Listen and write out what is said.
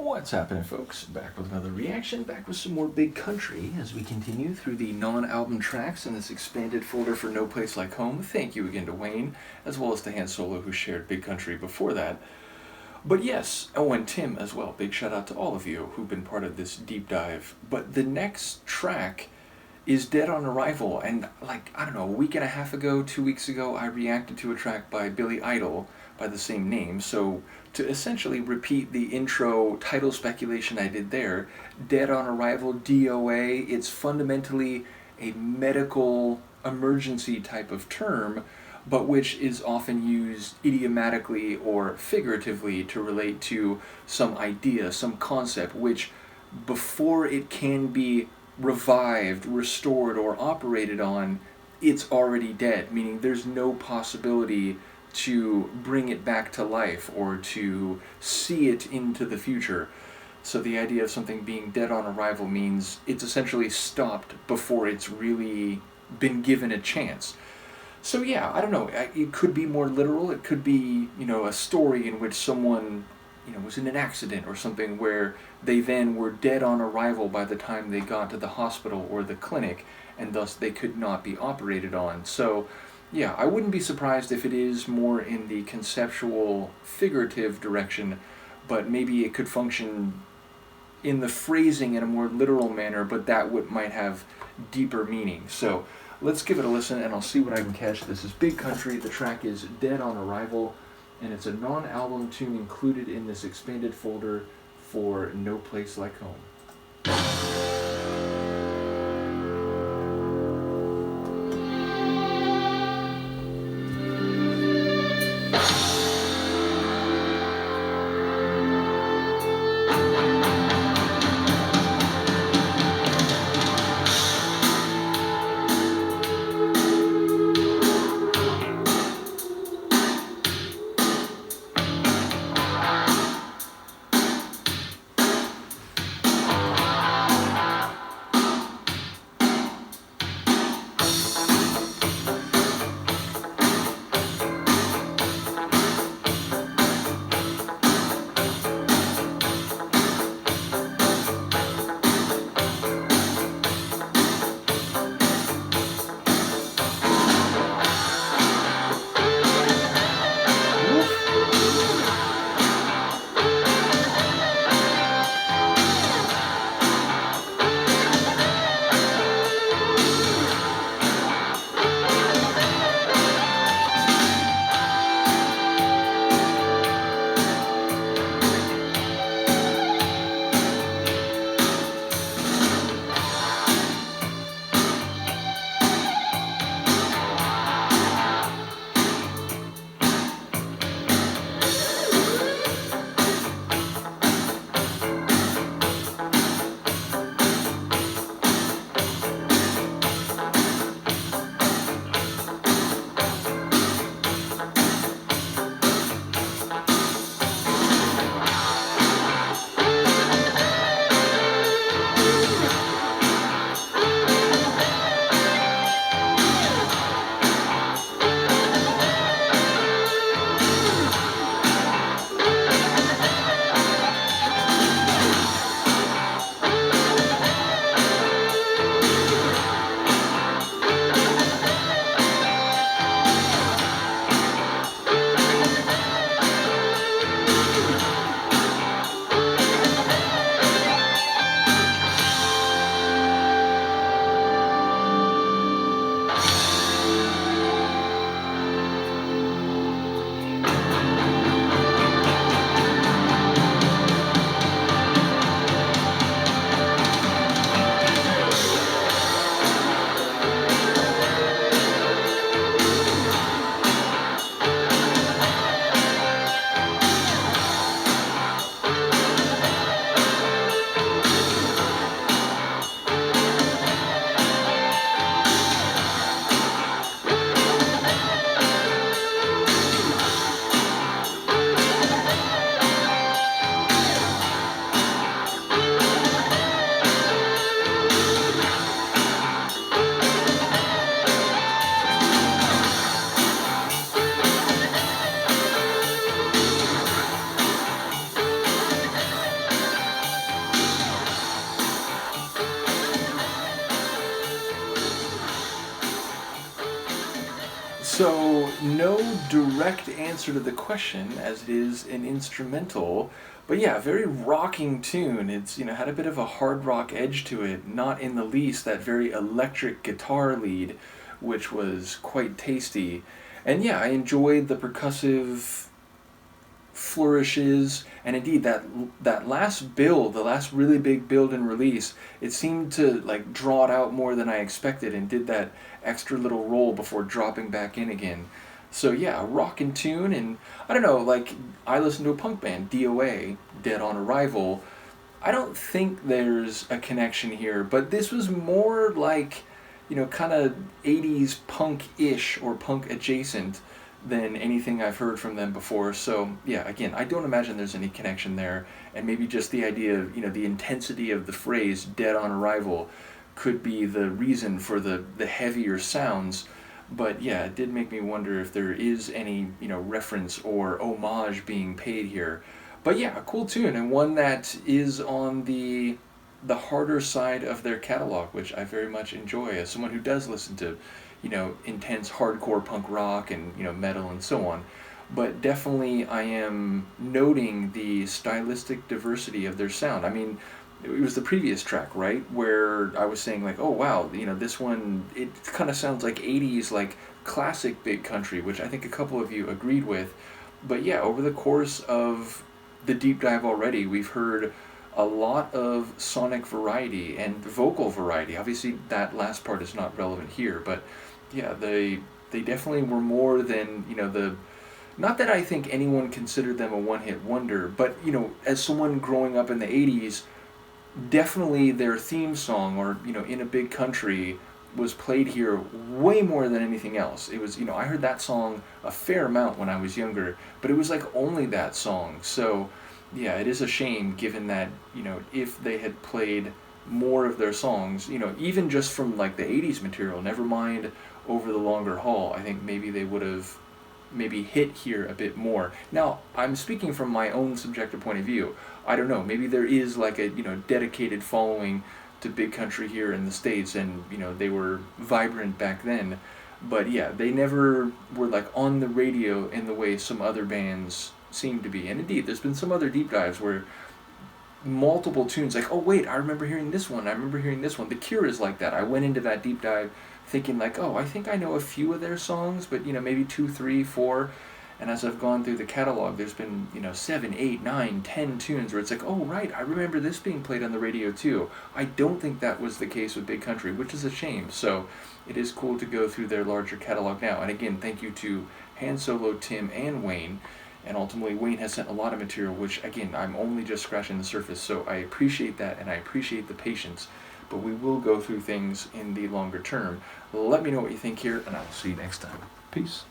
What's happening, folks? Back with another reaction, back with some more Big Country as we continue through the non-album tracks in this expanded folder for No Place Like Home. Thank you again to Wayne, as well as to Han Solo, who shared Big Country before that. But yes, oh, and Tim as well. Big shout out to all of you who've been part of this deep dive. But the next track is Dead on Arrival, and I don't know, a week and a half ago, 2 weeks ago, I reacted to a track by Billy Idol by the same name, so to essentially repeat the intro title speculation I did there, Dead on Arrival, DOA, it's fundamentally a medical emergency type of term, but which is often used idiomatically or figuratively to relate to some idea, some concept, which before it can be revived, restored, or operated on, it's already dead, meaning there's no possibility to bring it back to life or to see it into the future. So the idea of something being dead on arrival means it's essentially stopped before it's really been given a chance. So yeah, I don't know, it could be more literal, it could be, a story in which someone, was in an accident or something where they then were dead on arrival by the time they got to the hospital or the clinic, and thus they could not be operated on. So yeah, I wouldn't be surprised if it is more in the conceptual, figurative direction, but maybe it could function in the phrasing in a more literal manner, but that might have deeper meaning. So let's give it a listen, and I'll see what I can catch. This is Big Country. The track is Dead on Arrival, and it's a non-album tune included in this expanded folder for No Place Like Home. So, no direct answer to the question, as it is an instrumental, but yeah, very rocking tune. It's, had a bit of a hard rock edge to it, not in the least that very electric guitar lead, which was quite tasty. And yeah, I enjoyed the percussive flourishes, and indeed that last build, the last really big build and release, it seemed to like draw it out more than I expected and did that extra little roll before dropping back in again. So yeah, a rockin' tune. And I don't know, like, I listen to a punk band, DOA, Dead on Arrival. I don't think there's a connection here, but this was more like, kind of 80s punk-ish or punk adjacent than anything I've heard from them before. So yeah, again, I don't imagine there's any connection there, and maybe just the idea of, the intensity of the phrase "dead on arrival" could be the reason for the heavier sounds. But yeah, it did make me wonder if there is any, reference or homage being paid here. But yeah, a cool tune, and one that is on the harder side of their catalog, which I very much enjoy as someone who does listen to, intense hardcore punk rock and, metal and so on. But definitely I am noting the stylistic diversity of their sound. I mean, it was the previous track, right, where I was saying like, oh wow, this one, it kind of sounds like 80s, like classic big country, which I think a couple of you agreed with. But yeah, over the course of the deep dive already, we've heard a lot of sonic variety and vocal variety. Obviously, that last part is not relevant here, but yeah, they definitely were more than, the... Not that I think anyone considered them a one-hit wonder, but, as someone growing up in the 80s, definitely their theme song, or, In a Big Country, was played here way more than anything else. It was, I heard that song a fair amount when I was younger, but it was like only that song. So yeah, it is a shame given that, if they had played more of their songs, even just from like the 80s material, never mind over the longer haul, I think maybe they would have maybe hit here a bit more. Now, I'm speaking from my own subjective point of view. I don't know, maybe there is like a, dedicated following to big country here in the States, and, they were vibrant back then. But yeah, they never were like on the radio in the way some other bands seem to be. And indeed, there's been some other deep dives where multiple tunes, like, oh wait, I remember hearing this one, I remember hearing this one. The Cure is like that. I went into that deep dive thinking like, oh, I think I know a few of their songs, but, maybe 2, 3, 4. And as I've gone through the catalog, there's been, 7, 8, 9, 10 tunes where it's like, oh right, I remember this being played on the radio too. I don't think that was the case with Big Country, which is a shame. So it is cool to go through their larger catalog now. And again, thank you to Han Solo, Tim, and Wayne. And ultimately, Wayne has sent a lot of material, which, again, I'm only just scratching the surface, so I appreciate that, and I appreciate the patience. But we will go through things in the longer term. Let me know what you think here, and I will see you next time. Peace.